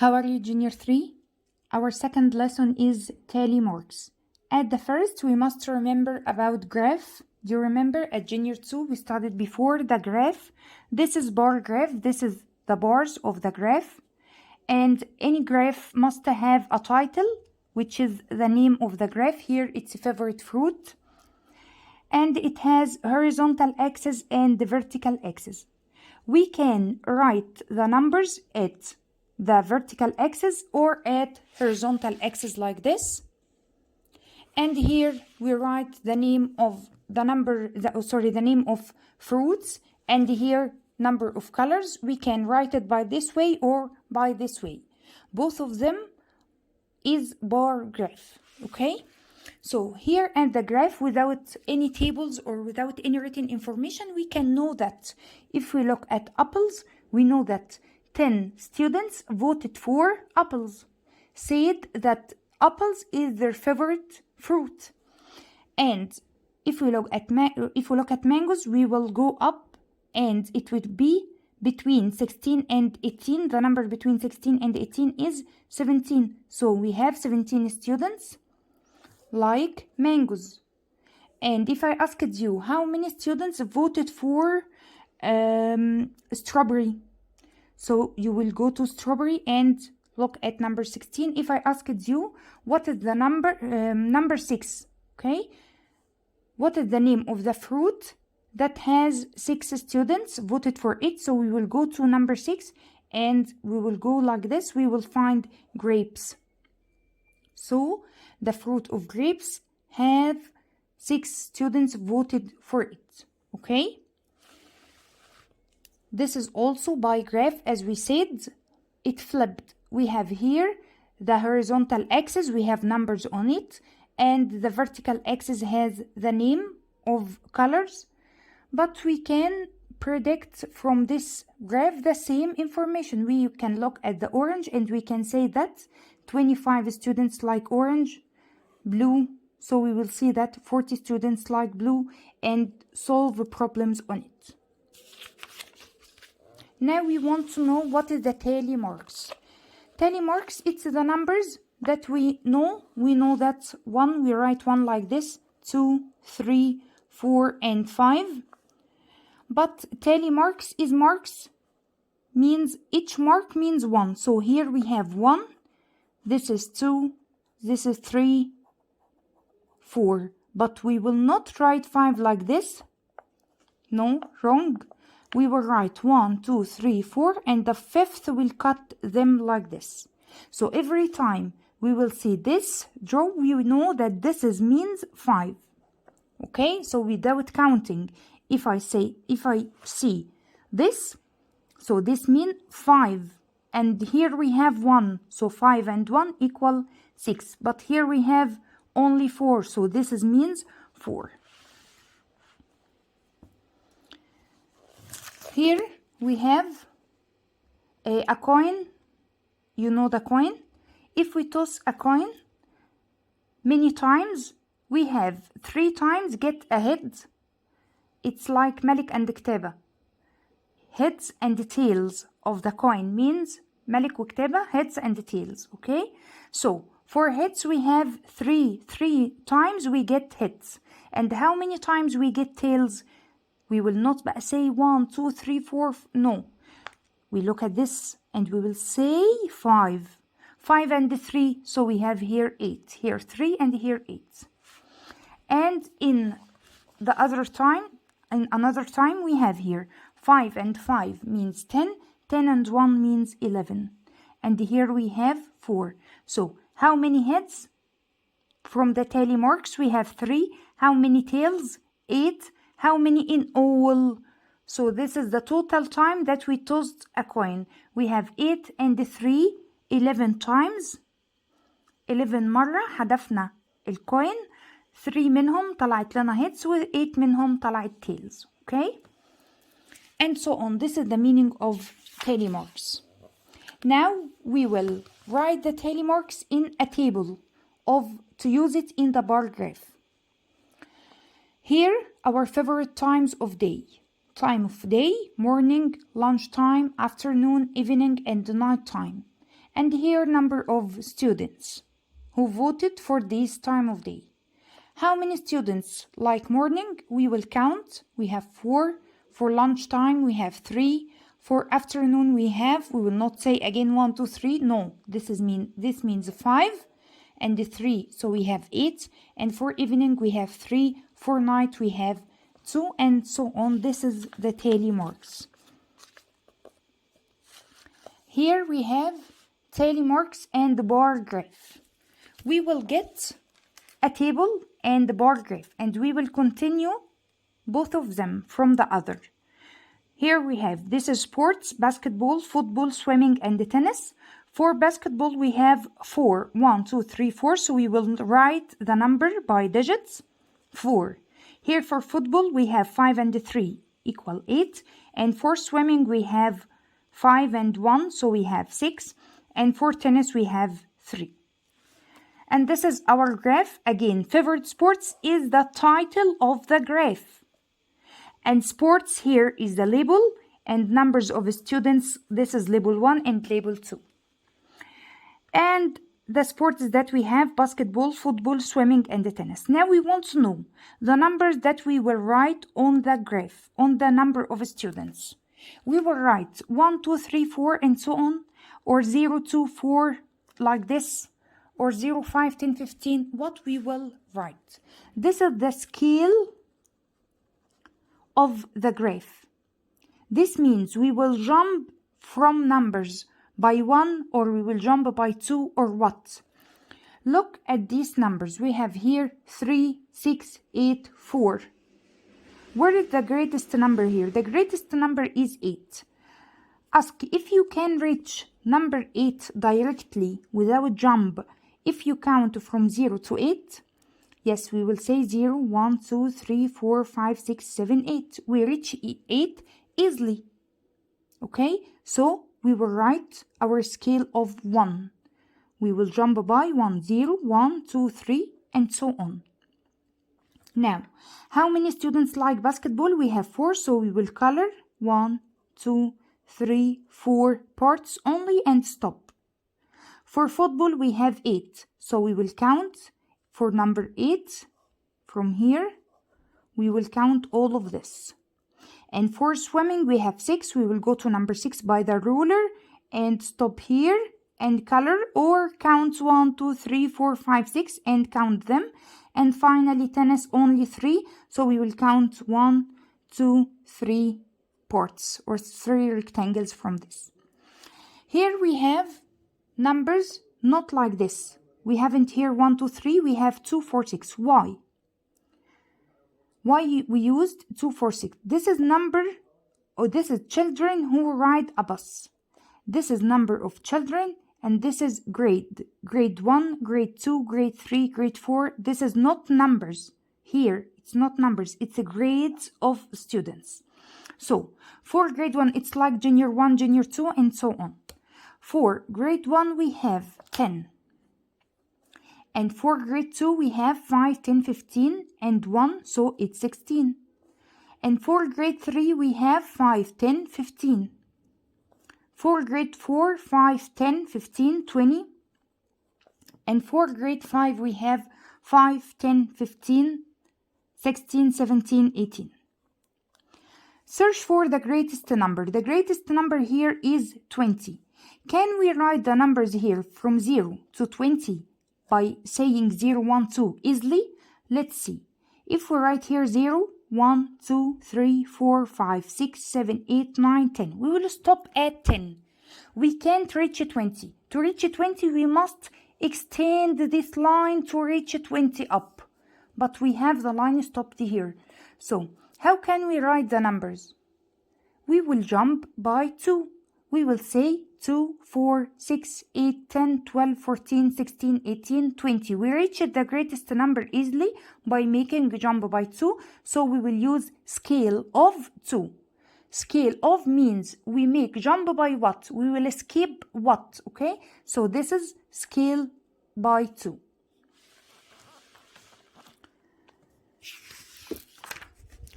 How are you, Junior 3? Our second lesson is tally marks. At the first, we must remember about graph. Do you remember at Junior 2 we studied before the graph? This is bar graph. This is the bars of the graph. And any graph must have a title, which is the name of the graph. Here it's favorite fruit. And it has horizontal axis and the vertical axis. We can write the numbers at the vertical axis or at horizontal axis like this. And here we write the name of the name of fruits, and here number of colors. We can write it by this way or by this way. Both of them is bar graph, okay? So here at the graph, without any tables or without any written information, we can know that if we look at apples, we know that 10 students voted for apples, said that apples is their favorite fruit. And if we look at mangoes, we will go up, and it would be between 16 and 18. The number between 16 and 18 is 17. So we have 17 students like mangoes. And if I asked you how many students voted for strawberry, so you will go to strawberry and look at number 16. If I asked you what is the number 6, okay, what is the name of the fruit that has 6 students voted for it? So we will go to number 6 and we will go like this. We will find grapes. So the fruit of grapes have 6 students voted for it, okay? This is also by graph, as we said, it flipped. We have here the horizontal axis, we have numbers on it, and the vertical axis has the name of colors. But we can predict from this graph the same information. We can look at the orange and we can say that 25 students like orange, blue, so we will see that 40 students like blue, and solve problems on it. Now we want to know what is the tally marks. Tally marks, it's the numbers that we know. We know that 1, we write 1 like this, 2, 3, 4, and 5. But tally marks is marks, means each mark means 1. So here we have 1, this is 2, this is 3, 4. But we will not write 5 like this. No, wrong. We will write 1, 2, 3, 4, and the 5th will cut them like this. So every time we will see this draw, we know that this means 5. Okay, so without counting, if I see this, so this means 5. And here we have 1, so 5 and 1 equal 6. But here we have only 4, so this means 4. Here we have a coin. You know the coin. If we toss a coin many times, we have 3 times get a head. It's like Malik and Ktaba. Heads and tails of the coin means Malik and Ktaba, heads and tails. Okay? So for heads we have 3 times we get heads. And how many times we get tails? We will not say 1, 2, 3, 4. No. We look at this and we will say 5. 5 and 3. So we have here 8. Here 3 and here 8. And in another time we have here 5 and 5 means 10. 10 and 1 means 11. And here we have 4. So how many heads? From the tally marks we have 3. How many tails? 8. How many in all? So this is the total time that we tossed a coin. We have 8 and 3, 11 times. 11 مرة حدفنا الكوين. 3 منهم طلعت لنا heads و 8 منهم طلعت tails. Okay? And so on. This is the meaning of tally marks. Now we will write the tally marks in a table to use it in the bar graph. Here, our favorite times of day. Time of day, morning, lunchtime, afternoon, evening, and night time. And here number of students who voted for this time of day. How many students like morning? We will count. We have 4. For lunchtime we have 3. For afternoon we will not say again 1, 2, 3. No, this means 5 and 3. So we have 8. And for evening we have 3. For night we have 2, and so on. This is the tally marks. Here we have tally marks and the bar graph. We will get a table and the bar graph, and we will continue both of them from the other. Here we have, this is sports, basketball, football, swimming, and tennis. For basketball, we have 4. 1, 2, 3, 4. So we will write the number by digits. 4. Here for football, we have 5 and 3 equal 8. And for swimming, we have 5 and 1. So we have 6. And for tennis, we have 3. And this is our graph. Again, favorite sports is the title of the graph. And sports here is the label, and numbers of students, this is label 1 and label 2. And the sports that we have, basketball, football, swimming, and tennis. Now we want to know the numbers that we will write on the graph, on the number of students. We will write 1, 2, 3, 4, and so on, or 0, 2, 4, like this, or 0, 5, 10, 15, what we will write. This is the scale of the graph. This means we will jump from numbers by 1, or we will jump by 2, or what? Look at these numbers. We have here 3, 6, 8, 4. Where is the greatest number here? The greatest number is 8. Ask if you can reach number 8 directly without jump if you count from 0 to 8. Yes, we will say 0, 1, 2, 3, 4, 5, 6, 7, 8. We reach 8 easily. Okay, so we will write our scale of 1. We will jump by 1, 0, 1, 2, 3, and so on. Now, how many students like basketball? We have 4, so we will color 1, 2, 3, 4 parts only and stop. For football, we have 8, so we will count. For number 8, from here, we will count all of this. And for swimming, we have 6. We will go to number 6 by the ruler and stop here and color, or count 1, 2, 3, 4, 5, 6 and count them. And finally, tennis only 3. So we will count 1, 2, 3 parts or 3 rectangles from this. Here we have numbers not like this. We haven't here 1, 2, 3. We have 2, 4, 6. Why? Why we used 2, 4, 6? This is number, or this is children who ride a bus. This is number of children, and this is grade. Grade 1, grade 2, grade 3, grade 4. This is not numbers. Here, it's not numbers. It's a grades of students. So, for grade 1, it's like junior 1, junior 2, and so on. For grade 1, we have 10. And for grade 2, we have 5, 10, 15, and 1, so it's 16. And for grade 3, we have 5, 10, 15. For grade 4, 5, 10, 15, 20. And for grade 5, we have 5, 10, 15, 16, 17, 18. Search for the greatest number. The greatest number here is 20. Can we write the numbers here from 0 to 20 by saying 0, 1, 2 easily? Let's see. If we write here 0, 1, 2, 3, 4, 5, 6, 7, 8, 9, 10. We will stop at 10. We can't reach 20. To reach 20, we must extend this line to reach 20 up. But we have the line stopped here. So, how can we write the numbers? We will jump by 2. We will say 2, 4, 6, 8, 10, 12, 14, 16, 18, 20. We reached the greatest number easily by making a jump by 2. So we will use scale of 2. Scale of means we make jump by what? We will skip what, okay? So this is scale by 2.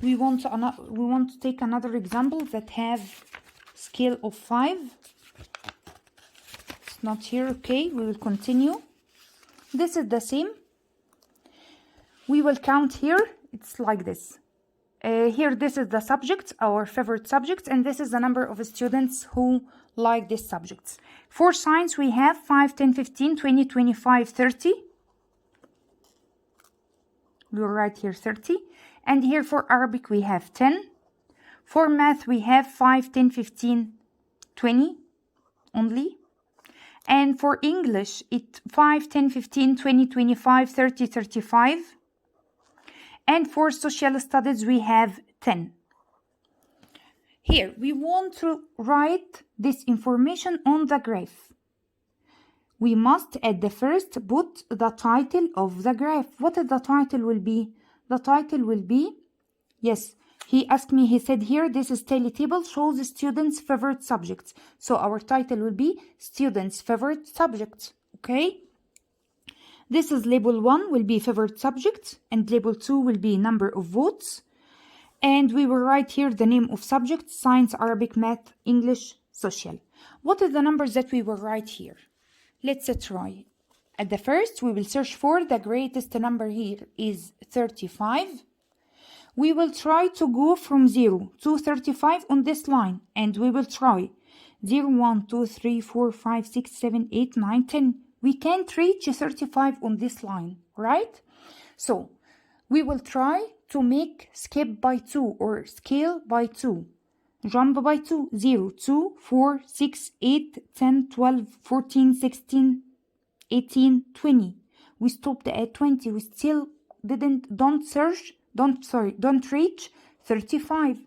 We want to take another example that have scale of 5. it's not here. Okay, we will continue. This is the same. We will count here. It's like this. Here, this is the subject, our favorite subject, and this is the number of students who like this subject. For science, we have 5, 10, 15, 20, 25, 30. We will write here 30. And here for Arabic, we have 10. For math, we have 5, 10, 15, 20 only. And for English, it's 5, 10, 15, 20, 25, 30, 35. And for social studies, we have 10. Here, we want to write this information on the graph. We must at the first put the title of the graph. What is the title will be? The title will be, yes, he asked me, he said here, this is tally table shows students' favorite subjects. So our title will be students' favorite subjects, okay? This is label 1 will be favorite subject, and label 2 will be number of votes. And we will write here the name of subjects: science, Arabic, math, English, social. What are the numbers that we will write here? Let's try. At the first, we will search for the greatest number here is 35. We will try to go from 0 to 35 on this line, and we will try 0, 1, 2, 3, 4, 5, 6, 7, 8, 9, 10. We can't reach 35 on this line, right? So we will try to make skip by 2 or scale by 2. Jump by 2. 0, 2, 4, 6, 8, 10, 12, 14, 16, 18, 20. We stopped at 20. We still don't reach 35.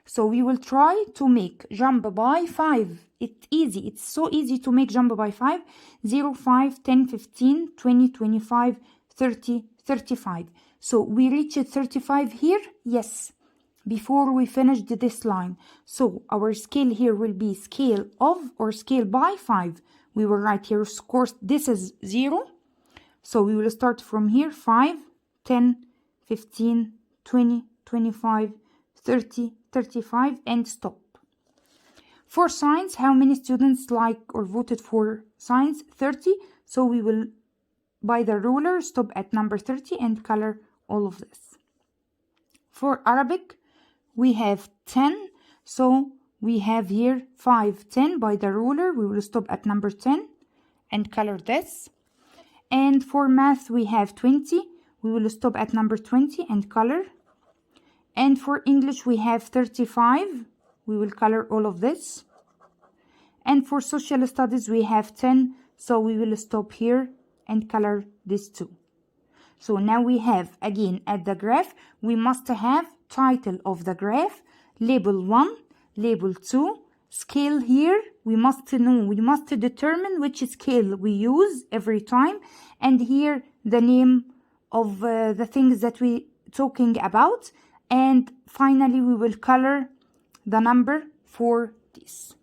So we will try to make jump by 5. It's easy. It's so easy to make jump by 5. 0, 5, 10, 15, 20, 25, 30, 35. So we reached 35 here? Yes. Before we finished this line. So our scale here will be scale of or scale by 5. We will write here, of course, this is 0. So we will start from here, 5, 10, 15, 20, 25, 30, 35, and stop. For science, how many students like or voted for science? 30. So we will, by the ruler, stop at number 30 and color all of this. For Arabic, we have 10. So we have here 5, 10 by the ruler. We will stop at number 10 and color this. And for math, we have 20. We will stop at number 20 and color. And for English, we have 35. We will color all of this. And for social studies, we have 10. So we will stop here and color this too. So now we have, again, at the graph, we must have title of the graph, label 1, label 2, scale here. We must know, we must determine which scale we use every time. And here, the name of the things that we talking about. And finally, we will color the number for this.